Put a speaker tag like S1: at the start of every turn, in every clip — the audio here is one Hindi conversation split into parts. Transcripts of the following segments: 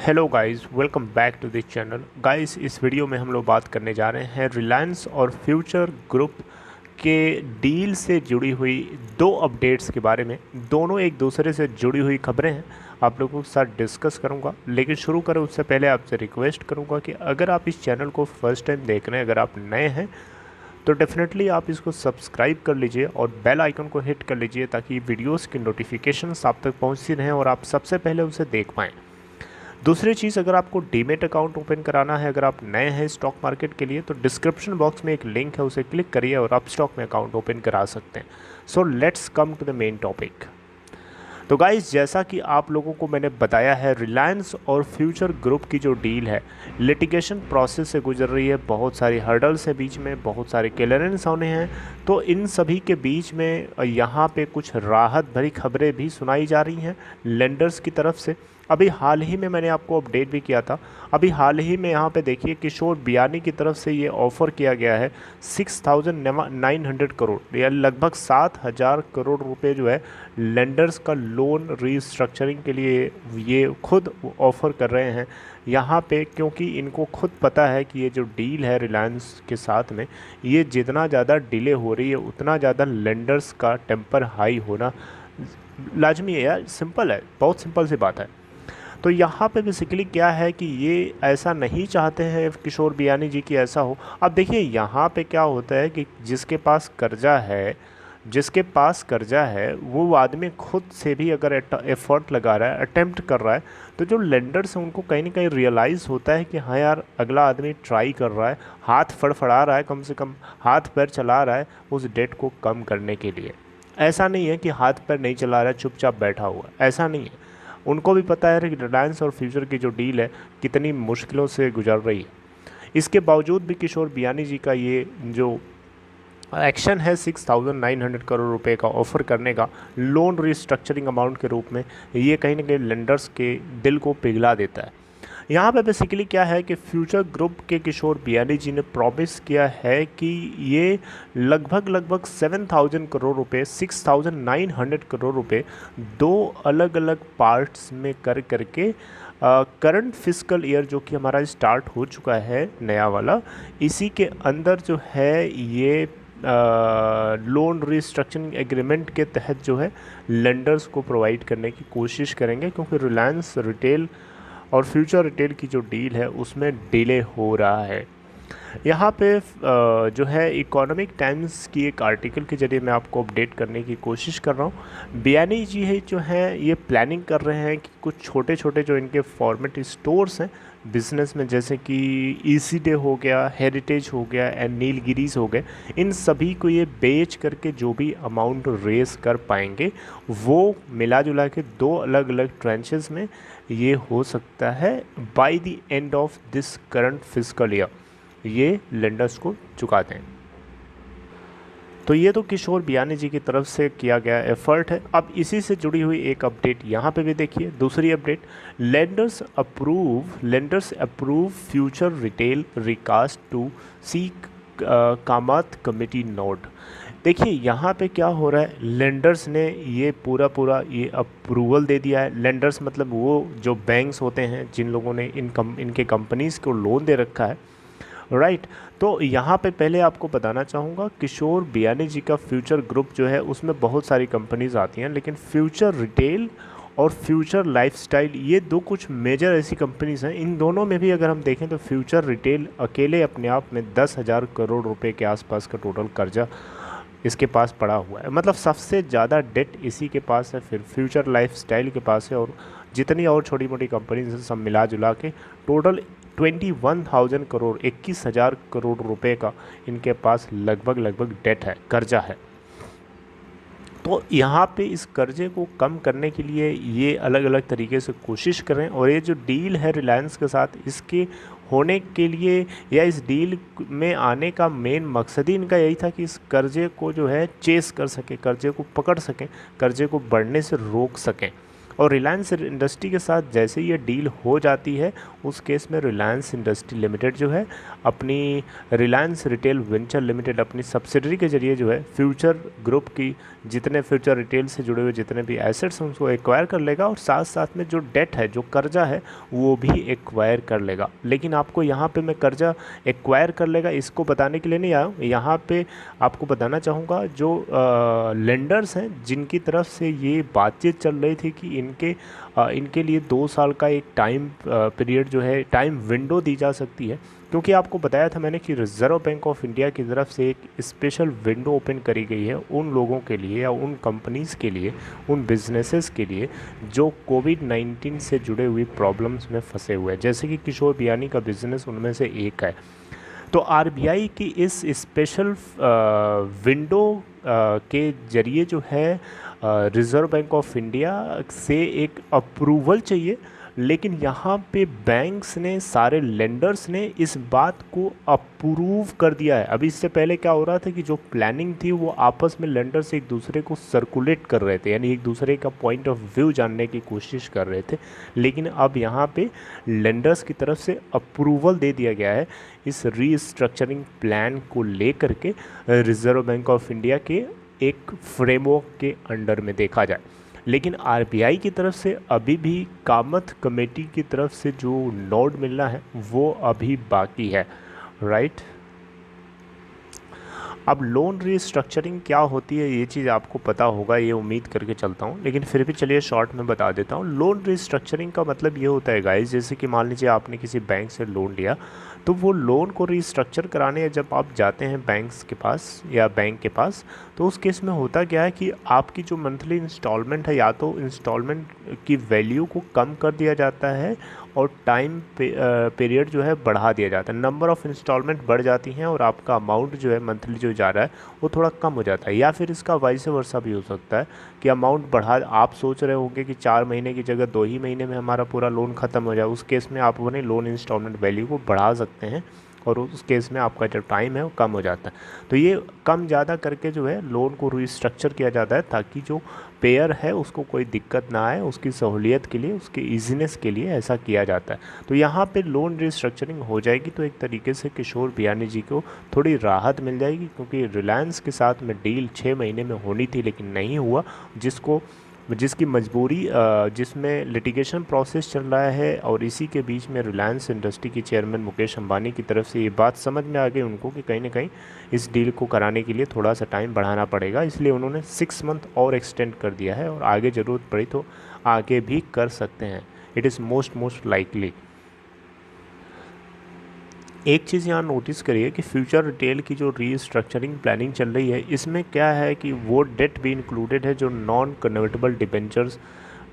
S1: Hello guys, welcome back to this channel. Guys, इस वीडियो में हम लोग बात करने जा रहे हैं रिलायंस और फ्यूचर ग्रुप के डील से जुड़ी हुई दो अपडेट्स के बारे में। दोनों एक दूसरे से जुड़ी हुई खबरें हैं, आप लोगों के साथ डिस्कस करूंगा। लेकिन शुरू करें उससे पहले आपसे रिक्वेस्ट करूंगा कि अगर आप इस चैनल को फर्स्ट टाइम देख रहे हैं, अगर आप नए हैं तो डेफिनेटली आप इसको सब्सक्राइब कर लीजिए और बेल आइकन को हिट कर लीजिए ताकि वीडियोस की नोटिफिकेशंस आप तक पहुंचती रहें और आप सबसे पहले उसे देख पाएँ। दूसरी चीज़, अगर आपको डीमेट अकाउंट ओपन कराना है, अगर आप नए हैं स्टॉक मार्केट के लिए, तो डिस्क्रिप्शन बॉक्स में एक लिंक है, उसे क्लिक करिए और आप स्टॉक में अकाउंट ओपन करा सकते हैं। So let's come to the main topic. तो गाइस, जैसा कि आप लोगों को मैंने बताया है, रिलायंस और फ्यूचर ग्रुप की जो डील है लिटिगेशन प्रोसेस से गुजर रही है। बहुत सारी हर्डल्स है, बीच में बहुत सारे क्लियरेंस होने हैं। तो इन सभी के बीच में यहाँ पे कुछ राहत भरी खबरें भी सुनाई जा रही हैं लेंडर्स की तरफ से। अभी हाल ही में मैंने आपको अपडेट भी किया था। अभी हाल ही में यहाँ पे देखिए, किशोर बियानी की तरफ से ये ऑफ़र किया गया है 6,900 करोड़ या लगभग 7,000 करोड़ रुपए जो है लेंडर्स का लोन रीस्ट्रक्चरिंग के लिए ये खुद ऑफ़र कर रहे हैं यहाँ पे, क्योंकि इनको खुद पता है कि ये जो डील है रिलायंस के साथ में, ये जितना ज़्यादा डिले हो रही है उतना ज़्यादा लेंडर्स का टेम्पर हाई होना लाजमी है। यार सिंपल है, बहुत सिंपल सी बात है। तो यहाँ पे बेसिकली क्या है कि ये ऐसा नहीं चाहते हैं किशोर बियानी जी की ऐसा हो। अब देखिए यहाँ पे क्या होता है कि जिसके पास कर्जा है वो आदमी खुद से भी अगर एफर्ट लगा रहा है, अटेम्प्ट कर रहा है, तो जो लेंडर्स हैं उनको कहीं ना कहीं रियलाइज़ होता है कि हाँ यार, अगला आदमी ट्राई कर रहा है, हाथ फड़फड़ा रहा है, कम से कम हाथ पैर चला रहा है उस डेट को कम करने के लिए। ऐसा नहीं है कि हाथ पैर नहीं चला रहा है, चुपचाप बैठा हुआ, ऐसा नहीं है। उनको भी पता है कि रिलायंस और फ्यूचर की जो डील है कितनी मुश्किलों से गुजर रही है। इसके बावजूद भी किशोर बियानी जी का ये जो एक्शन है 6,900 करोड़ रुपए का ऑफ़र करने का लोन रिस्ट्रक्चरिंग अमाउंट के रूप में, ये कहीं ना कहीं लेंडर्स के दिल को पिघला देता है। यहाँ पे बेसिकली क्या है कि फ्यूचर ग्रुप के किशोर बियानी जी ने प्रॉमिस किया है कि ये लगभग 7,000 करोड़ रुपए, 6,900 करोड़ रुपए दो अलग अलग पार्ट्स में करके करंट फिस्कल ईयर जो कि हमारा स्टार्ट हो चुका है नया वाला, इसी के अंदर जो है ये लोन रिस्ट्रक्चरिंग एग्रीमेंट के तहत जो है लेंडर्स को प्रोवाइड करने की कोशिश करेंगे, क्योंकि रिलायंस रिटेल और फ्यूचर रिटेल की जो डील है उसमें डिले हो रहा है। यहाँ पे जो है इकोनॉमिक टाइम्स की एक आर्टिकल के जरिए मैं आपको अपडेट करने की कोशिश कर रहा हूँ। बियानी जी है जो हैं ये प्लानिंग कर रहे हैं कि कुछ छोटे छोटे जो इनके फॉर्मेट स्टोर्स हैं बिज़नेस में, जैसे कि ईसी डे हो गया, हेरिटेज हो गया एंड नीलगिरीज हो गए, इन सभी को ये बेच करके जो भी अमाउंट रेस कर पाएंगे वो मिला जुला के दो अलग अलग ट्रांचेस में ये हो सकता है by the end of this current fiscal year ये लेंडर्स को चुका दें। तो ये तो किशोर बियानी जी की तरफ से किया गया एफर्ट है। अब इसी से जुड़ी हुई एक अपडेट यहाँ पे भी देखिए, दूसरी update, lenders approve Future Retail recast to seek Kamath committee note. देखिए यहाँ पे क्या हो रहा है, लेंडर्स ने ये पूरा ये अप्रूवल दे दिया है। लेंडर्स मतलब वो जो बैंक्स होते हैं जिन लोगों ने इनके कंपनीज़ को लोन दे रखा है, राइट। तो यहाँ पे पहले आपको बताना चाहूँगा, किशोर बियानी जी का फ्यूचर ग्रुप जो है उसमें बहुत सारी कंपनीज आती हैं, लेकिन फ्यूचर रिटेल और फ्यूचर लाइफस्टाइल ये दो कुछ मेजर ऐसी कंपनीज हैं। इन दोनों में भी अगर हम देखें तो फ्यूचर रिटेल अकेले अपने आप में 10,000 करोड़ रुपए के आसपास का टोटल कर्जा इसके पास पड़ा हुआ है, मतलब सबसे ज़्यादा डेट इसी के पास है, फिर फ्यूचर लाइफस्टाइल के पास है, और जितनी और छोटी मोटी कंपनीज हैं सब मिला जुला के टोटल 21,000 करोड़, 21,000 करोड़ रुपए का इनके पास लगभग डेट है, कर्जा है। तो यहाँ पे इस कर्जे को कम करने के लिए ये अलग अलग तरीके से कोशिश करें, और ये जो डील है रिलायंस के साथ, इसके होने के लिए या इस डील में आने का मेन मकसद ही इनका यही था कि इस कर्जे को जो है चेस कर सकें, कर्जे को पकड़ सकें, कर्जे को बढ़ने से रोक सकें। और रिलायंस इंडस्ट्री के साथ जैसे ये डील हो जाती है, उस केस में रिलायंस इंडस्ट्री लिमिटेड जो है अपनी रिलायंस रिटेल वेंचर लिमिटेड अपनी सब्सिडरी के जरिए जो है फ्यूचर ग्रुप की जितने फ्यूचर रिटेल से जुड़े हुए जितने भी एसेट्स हैं उसको एक्वायर कर लेगा, और साथ साथ में जो डेट है, जो कर्जा है, वो भी एक्वायर कर लेगा। लेकिन आपको यहाँ पे मैं कर्जा एक्वायर कर लेगा इसको बताने के लिए नहीं आया हूँ, यहाँ पे आपको बताना चाहूँगा जो लेंडर्स हैं जिनकी तरफ से ये बातचीत चल रही थी कि इनके लिए 2 साल का एक टाइम पीरियड जो है, टाइम विंडो दी जा सकती है, क्योंकि आपको बताया था मैंने कि रिज़र्व बैंक ऑफ इंडिया की तरफ से एक स्पेशल विंडो ओपन करी गई है उन लोगों के लिए या उन कंपनीज़ के लिए, उन बिजनेसेस के लिए जो कोविड-19 से जुड़े हुई प्रॉब्लम्स में फंसे हुए हैं, जैसे कि किशोर बियानी का बिज़नेस उनमें से एक है। तो आरबीआई की इस स्पेशल विंडो के जरिए जो है रिज़र्व बैंक ऑफ इंडिया से एक अप्रूवल चाहिए, लेकिन यहाँ पे बैंक्स ने, सारे लेंडर्स ने इस बात को अप्रूव कर दिया है। अभी इससे पहले क्या हो रहा था कि जो प्लानिंग थी वो आपस में लेंडर्स एक दूसरे को सर्कुलेट कर रहे थे, यानी एक दूसरे का पॉइंट ऑफ व्यू जानने की कोशिश कर रहे थे, लेकिन अब यहाँ पे लेंडर्स की तरफ से अप्रूवल दे दिया गया है इस रीस्ट्रक्चरिंग प्लान को लेकर के रिज़र्व बैंक ऑफ इंडिया के एक फ्रेमवर्क के अंडर में देखा जाए। लेकिन आरबीआई की तरफ से अभी भी कामत कमेटी की तरफ से जो नोड मिलना है वो अभी बाकी है, राइट। अब लोन रीस्ट्रक्चरिंग क्या होती है ये चीज़ आपको पता होगा, ये उम्मीद करके चलता हूँ, लेकिन फिर भी चलिए शॉर्ट में बता देता हूँ। लोन रीस्ट्रक्चरिंग का मतलब ये होता है गाइस, जैसे कि मान लीजिए आपने किसी बैंक से लोन लिया, तो वो लोन को रीस्ट्रक्चर कराने जब आप जाते हैं बैंक्स के पास या बैंक के पास, तो उस केस में होता क्या है कि आपकी जो मंथली इंस्टॉलमेंट है, या तो इंस्टॉलमेंट की वैल्यू को कम कर दिया जाता है और टाइम पीरियड जो है बढ़ा दिया जाता है, नंबर ऑफ़ इंस्टॉलमेंट बढ़ जाती हैं और आपका अमाउंट जो है मंथली जो जा रहा है वो थोड़ा कम हो जाता है। या फिर इसका वाइस वर्सा भी हो सकता है कि अमाउंट बढ़ा, आप सोच रहे होंगे कि 4 महीने की जगह 2 ही महीने में हमारा पूरा लोन ख़त्म हो जाए, उस केस में आप अपने लोन इंस्टॉलमेंट वैल्यू को बढ़ा सकते हैं और उस केस में आपका जो टाइम है वो कम हो जाता है। तो ये कम ज़्यादा करके जो है लोन को रीस्ट्रक्चर किया जाता है ताकि जो पेयर है उसको कोई दिक्कत ना आए, उसकी सहूलियत के लिए, उसके ईजीनेस के लिए ऐसा किया जाता है। तो यहाँ पे लोन रीस्ट्रक्चरिंग हो जाएगी तो एक तरीके से किशोर बियानी जी को थोड़ी राहत मिल जाएगी, क्योंकि रिलायंस के साथ में डील 6 महीने में होनी थी लेकिन नहीं हुआ, जिसकी मजबूरी, जिसमें लिटिगेशन प्रोसेस चल रहा है, और इसी के बीच में रिलायंस इंडस्ट्री के चेयरमैन मुकेश अंबानी की तरफ से ये बात समझ में आ गई उनको कि कहीं ना कहीं इस डील को कराने के लिए थोड़ा सा टाइम बढ़ाना पड़ेगा, इसलिए उन्होंने 6 मंथ और एक्सटेंड कर दिया है और आगे ज़रूरत पड़ी तो आगे भी कर सकते हैं। It is most likely. एक चीज़ यहाँ नोटिस करिए कि फ्यूचर रिटेल की जो रीस्ट्रक्चरिंग प्लानिंग चल रही है, इसमें क्या है कि वो डेट भी इंक्लूडेड है जो नॉन कन्वर्टेबल डिबेंचर्स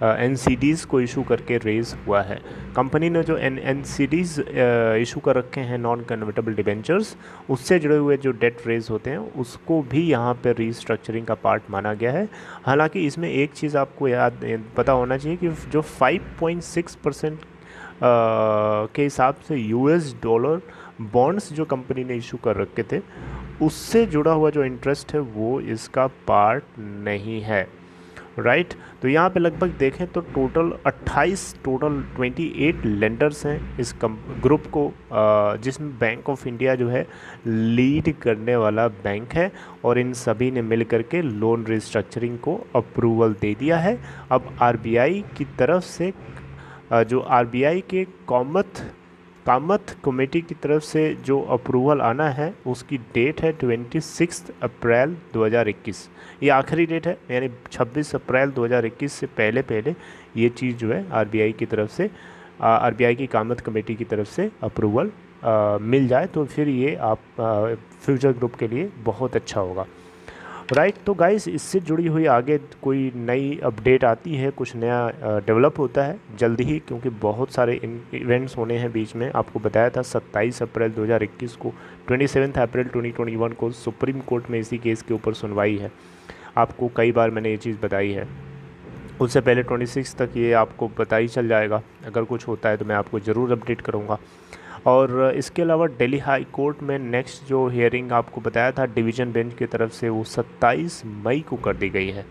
S1: एनसीडीज़ को इशू करके रेज़ हुआ है। कंपनी ने जो एनसीडीज़ इशू कर रखे हैं, नॉन कन्वर्टेबल डिबेंचर्स, उससे जुड़े हुए जो डेट रेज होते हैं उसको भी यहाँ पर रीस्ट्रक्चरिंग का पार्ट माना गया है। हालांकि इसमें एक चीज़ आपको पता होना चाहिए कि जो 5.6% के हिसाब से यूएस डॉलर बॉन्ड्स जो कंपनी ने इशू कर रखे थे, उससे जुड़ा हुआ जो इंटरेस्ट है वो इसका पार्ट नहीं है, राइट। तो यहाँ पे लगभग देखें तो टोटल 28 लेंडर्स हैं इस ग्रुप को, जिसमें बैंक ऑफ इंडिया जो है लीड करने वाला बैंक है, और इन सभी ने मिल करके लोन रिस्ट्रक्चरिंग को अप्रूवल दे दिया है। अब आरबीआई की तरफ से जो आरबीआई के कामत कमेटी की तरफ से जो अप्रूवल आना है उसकी डेट है 26 अप्रैल 2021। ये आखिरी डेट है, यानी 26 अप्रैल 2021 से पहले ये चीज़ जो है आरबीआई की तरफ से, आरबीआई की कामत कमेटी की तरफ से अप्रूवल मिल जाए तो फिर ये आप फ्यूचर ग्रुप के लिए बहुत अच्छा होगा, राइट। तो गाइस, इससे जुड़ी हुई आगे कोई नई अपडेट आती है, कुछ नया डेवलप होता है जल्दी ही, क्योंकि बहुत सारे इवेंट्स होने हैं बीच में। आपको बताया था 27 अप्रैल 2021 को, 27 अप्रैल 2021 को सुप्रीम कोर्ट में इसी केस के ऊपर सुनवाई है। आपको कई बार मैंने ये चीज़ बताई है, उससे पहले 26 तक ये आपको पता ही चल जाएगा। अगर कुछ होता है तो मैं आपको ज़रूर अपडेट करूँगा। और इसके अलावा दिल्ली हाई कोर्ट में नेक्स्ट जो हियरिंग आपको बताया था डिवीज़न बेंच की तरफ से, वो 27 मई को कर दी गई है।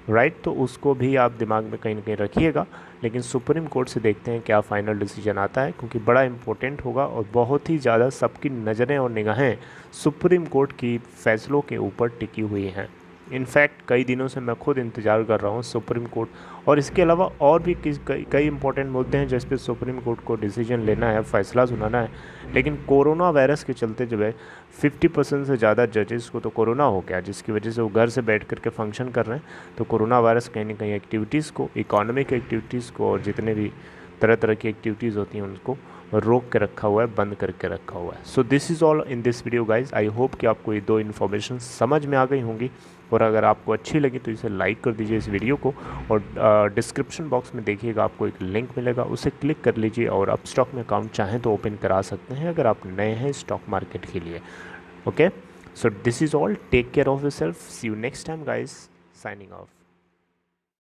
S1: राइट। तो उसको भी आप दिमाग में कहीं ना कहीं रखिएगा। लेकिन सुप्रीम कोर्ट से देखते हैं क्या फ़ाइनल डिसीजन आता है, क्योंकि बड़ा इंपॉर्टेंट होगा और बहुत ही ज़्यादा सबकी नज़रें और निगाहें सुप्रीम कोर्ट की फ़ैसलों के ऊपर टिकी हुई हैं। इनफैक्ट कई दिनों से मैं खुद इंतज़ार कर रहा हूँ सुप्रीम कोर्ट, और इसके अलावा और भी कई इंपॉर्टेंट मुद्दे हैं जिस पे सुप्रीम कोर्ट को डिसीजन लेना है, फ़ैसला सुनाना है। लेकिन कोरोना वायरस के चलते जो है 50% से ज़्यादा जजेस को तो कोरोना हो गया, जिसकी वजह से वो घर से बैठ कर के फंक्शन कर रहे हैं। तो कोरोना वायरस कहीं ना कहीं एक्टिविटीज़ को, इकोनॉमिक एक्टिविटीज़ को और जितने भी तरह तरह की एक्टिविटीज़ होती हैं उनको रोक के रखा हुआ है, बंद करके रखा हुआ है। सो this is all in this video guys. I hope कि आपको ये 2 इन्फॉर्मेशन समझ में आ गई होंगी, और अगर आपको अच्छी लगी तो इसे लाइक कर दीजिए इस वीडियो को, और डिस्क्रिप्शन बॉक्स में देखिएगा आपको एक लिंक मिलेगा, उसे क्लिक कर लीजिए और अपस्टॉक में अकाउंट चाहें तो ओपन करा सकते हैं अगर आप नए हैं स्टॉक मार्केट के लिए। Okay, so this is all, take care of yourself, see you next time guys, signing of.